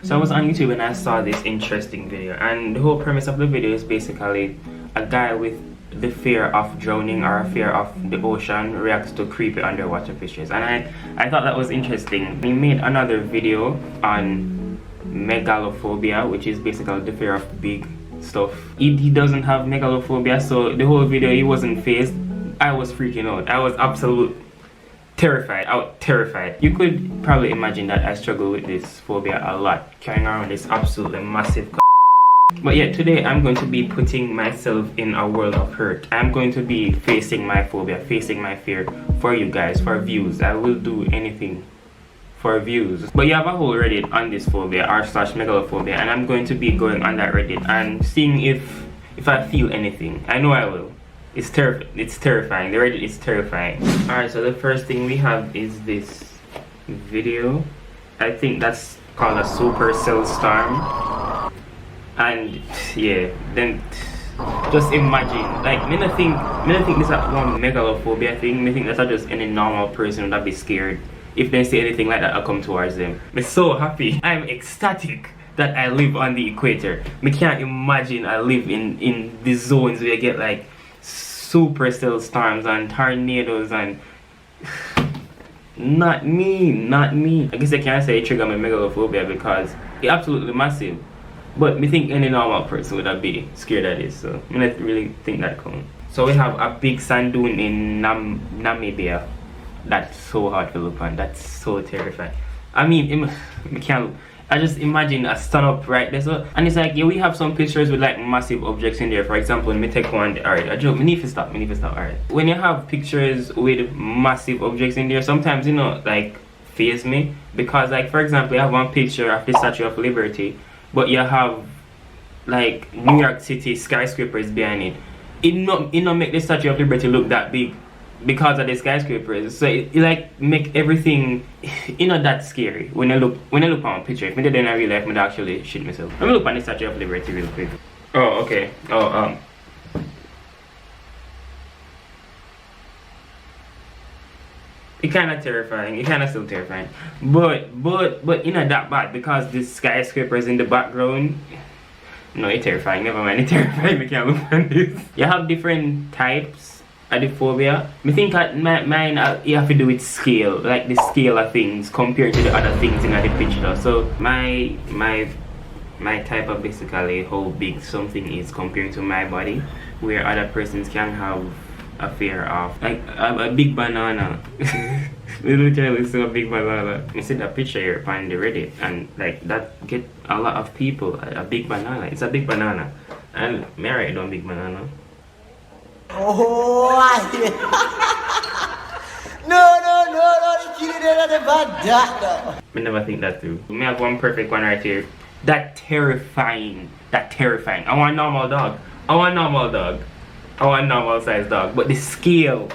So I was on YouTube and I saw this interesting video, and the whole premise of the video is basically a guy with the fear of drowning or a fear of the ocean reacts to creepy underwater fishes, and I thought that was interesting. He made another video on megalophobia, which is basically the fear of big stuff. He doesn't have megalophobia, so the whole video he wasn't phased. I was freaking out. I was absolute terrified. Terrified. You could probably imagine that I struggle with this phobia a lot, carrying around this absolutely massive but yeah, today I'm going to be putting myself in a world of hurt. I'm going to be facing my phobia, facing my fear for you guys, for views. I will do anything for views. But you have a whole Reddit on this phobia, r/megalophobia, and I'm going to be going on that Reddit and seeing if I feel anything. I know I will. It's terrifying. The Reddit is terrifying. Alright, so the first thing we have is this video. I think that's called a Supercell Storm. And yeah, then just imagine, like, me not think this is one megalophobia thing. I think that's just any normal person would be scared if they see anything like that I'll come towards them. I'm so happy. I'm ecstatic that I live on the equator. I can't imagine I live in the zones where you get like supercell storms and tornadoes and not me. I guess I can't say it trigger my megalophobia because it's absolutely massive. But me think any normal person would be scared of this, so I don't really think that counts. So we have a big sand dune in Namibia. That's so hard to look on. That's so terrifying. I mean, I just imagine a sun up right there. So, and it's like, yeah, we have some pictures with like massive objects in there. For example, let me take one. Alright, I need to stop. Alright. When you have pictures with massive objects in there, sometimes, you know, like, faze me. Because, like, for example, you have one picture of the Statue of Liberty, but you have like New York City skyscrapers behind it. It not make the Statue of Liberty look that big because of the skyscrapers. So it like make everything that scary when I look on a picture. If I did in real life, I'd actually shit myself. Let me look on the Statue of Liberty real quick. Oh, okay. It's kind of terrifying. It's kind of still terrifying, but that bad because the skyscrapers in the background. No, it's terrifying. Never mind, it's terrifying. We can't look at this. You have different types of the phobia. I think mine you have to do with scale, like the scale of things compared to the other things in the picture. So my type of basically how big something is compared to my body, where other persons can have a fear of like a big banana. We literally saw a big banana. I see that picture here on the Reddit, and like that get a lot of people. A big banana. It's a big banana, and me write down big banana. Oh, no, you never that. I never think that through. We have one perfect one right here. That terrifying. I want a normal dog. I want a normal sized dog, but the scale,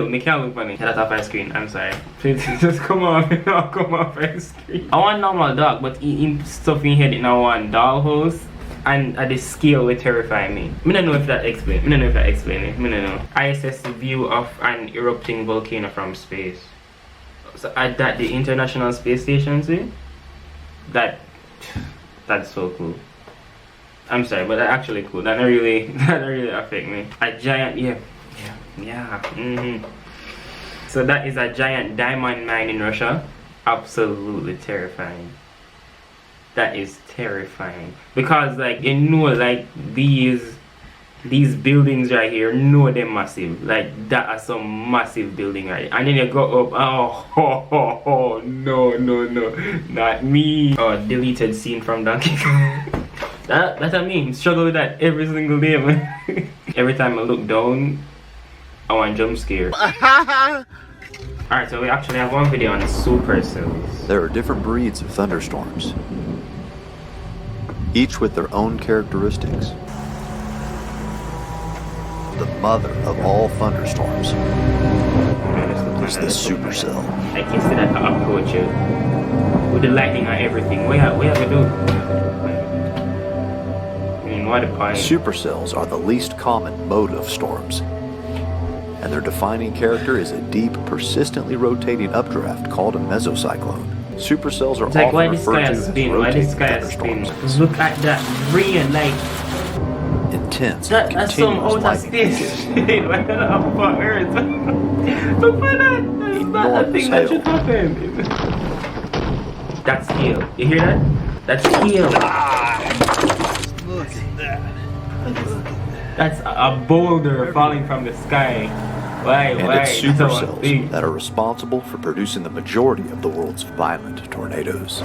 me can't look funny. That's off my screen, I'm sorry. Please just come off my screen. I want a normal dog, but in stuff in head in a one dollhouse, and the scale will terrify me. I don't know if that explains it. I don't know. ISS view of an erupting volcano from space. So at that, the International Space Station, see? That's so cool. I'm sorry, but that's actually cool. That don't really affect me. A giant, yeah. So that is a giant diamond mine in Russia. Absolutely terrifying. That is terrifying because, like, you know, like these buildings right here, no, they're massive. Like that are some massive building right here. And then you go up. No, not me. Oh, deleted scene from Donkey Kong. That's what I mean. Struggle with that every single day, man. Every time I look down, I want jump scare. Alright, so we actually have one video on supercells. There are different breeds of thunderstorms, each with their own characteristics. The mother of all thunderstorms is the supercell. I can see that approach you with the lightning and everything. What have to do? What a point. Supercells are the least common mode of storms, and their defining character is a deep, persistently rotating updraft called a mesocyclone. Supercells are It's like, why often the sky referred to has as spin? Why the rotating sky has spin? thunderstorms. Look at that rain, like Intense, that's some continuous outer lightning space. bolts, Why not up for Earth? Look for that. That's not a enormous thing that should hail, happen. That's hail. You hear that? That's hail. Look at that. That's a boulder falling from the sky. Why? and Why? it's That's our supercells thing. that are responsible for producing the majority of the world's violent tornadoes.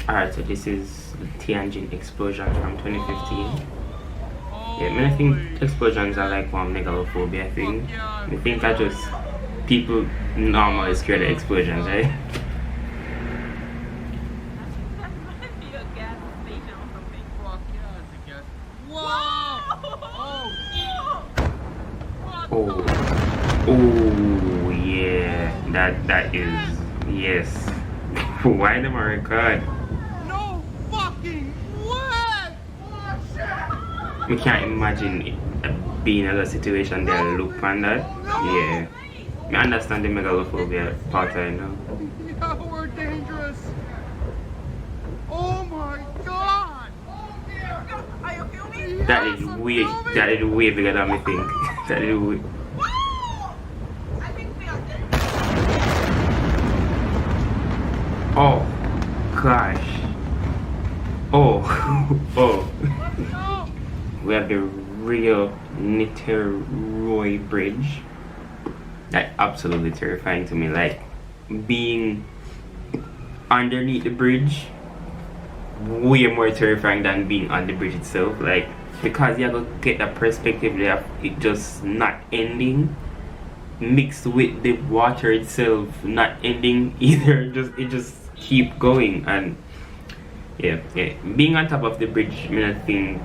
Alright, so this is the Tianjin explosion from 2015. Yeah, I mean, I think explosions are like one megalophobia thing. I think I just people normally scared of explosions, right? Oh, oh yeah, that is yes. Why them are record? No fucking way! We can't imagine being in a situation there and look on that. Yeah, I understand the megalophobia part I know. Yeah, we're dangerous. Oh my god! Are you filming? That is way bigger than we think. That is way. I think we are dead. Oh gosh. Oh oh. We have the real Niteroi Bridge. That's absolutely terrifying to me. Like being underneath the bridge, way more terrifying than being on the bridge itself. Like because you have to get that perspective there, it just not ending, mixed with the water itself not ending either. It just keep going. And yeah, being on top of the bridge, I mean, I think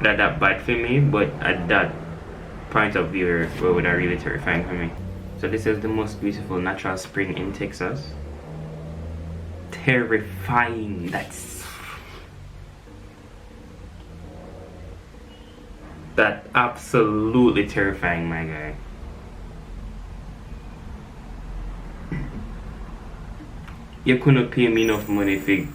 that bad for me, but at that point of view, it would have really terrifying for me. So this is the most beautiful natural spring in Texas. Terrifying. That's absolutely terrifying, my guy. You couldn't pay me enough money to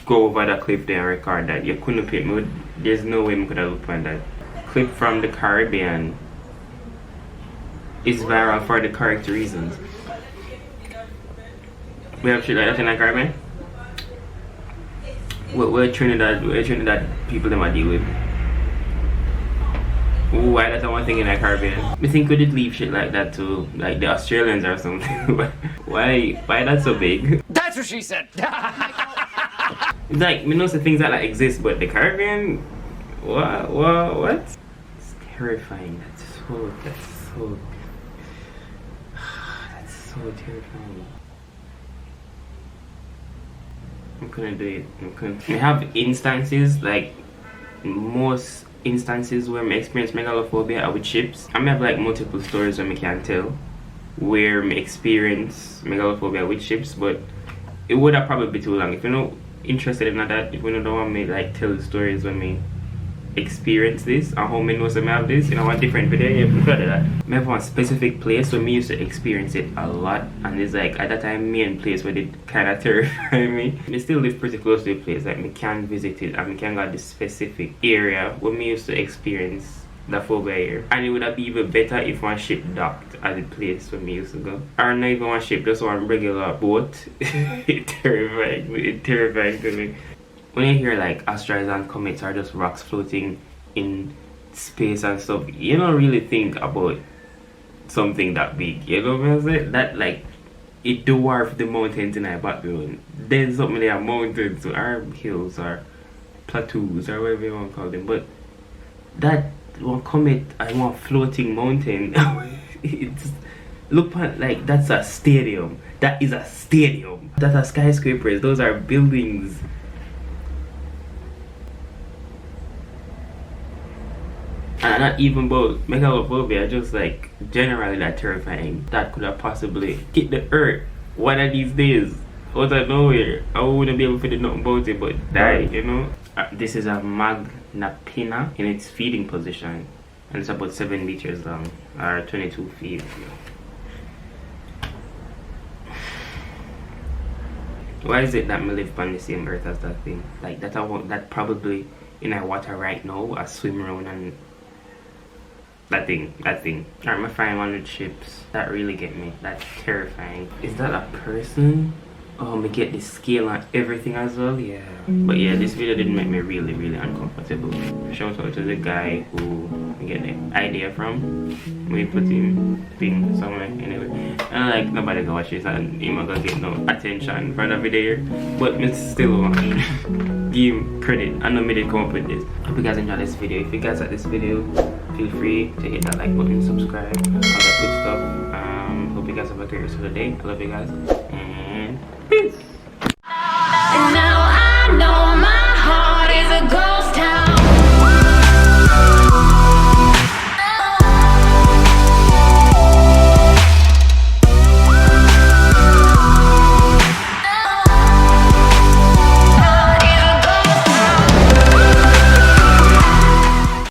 go over the cliff there and record that. You couldn't pay me. There's no way I could have looked on that. Clip from the Caribbean is viral for the correct reasons. We have shit like that in the Caribbean. We're Trinidad people them I deal with. Ooh, why that's the one thing in the Caribbean? I think we did leave shit like that to like the Australians or something. why that's so big? That's what she said. It's like we know the things that like exist, but the Caribbean, what? It's terrifying. That's so terrifying. I'm gonna do it. We have instances, like most instances where I experience megalophobia are with ships. I may have like multiple stories where I can tell where I experience megalophobia with ships, but it would have probably be too long. If you're not interested in that, if you don't want me like tell the stories when me experience this and how many knows I have this, you know, one different video, you can do that. I have one specific place where me used to experience it a lot, and it's like at that time main place where it kind of terrify me. I still live pretty close to the place, like me can visit it and me can go to this specific area where me used to experience the phobia here. And it would have been even better if one ship docked at the place where me used to go, or not even one ship, just one regular boat. It terrifying to me. When you hear like asteroids and comets are just rocks floating in space and stuff, you don't really think about something that big. You know what I'm saying? That like it dwarfs the mountains in our background. There's something there, mountains or hills or plateaus or whatever you want to call them. But that one comet and one floating mountain, it's look at like that's a stadium. That is a stadium. That are skyscrapers. Those are buildings. And not even about megalophobia, just like generally that terrifying. That could have possibly hit the earth one of these days out of nowhere. I wouldn't be able to do nothing about it but die, you know. This is a Magnapina in its feeding position, and it's about 7 meters long or 22 feet. Why is it that me live on the same earth as that thing? Like that I want that probably in our water right now. I swim around and that thing. Alright, my find one with ships. That really get me. That's terrifying. Is that a person? Oh, me get the scale on everything as well. Yeah. But yeah, this video didn't make me really uncomfortable. Shout out to the guy who I get the idea from. We put him thing somewhere anyway. And like nobody go watch this and he not gonna get no attention for the video. But me still want to give him credit. I know me did come up with this. Hope you guys enjoyed this video. If you guys like this video, feel free to hit that like button, subscribe, all that good stuff. Hope you guys have a great rest of the day. I love you guys and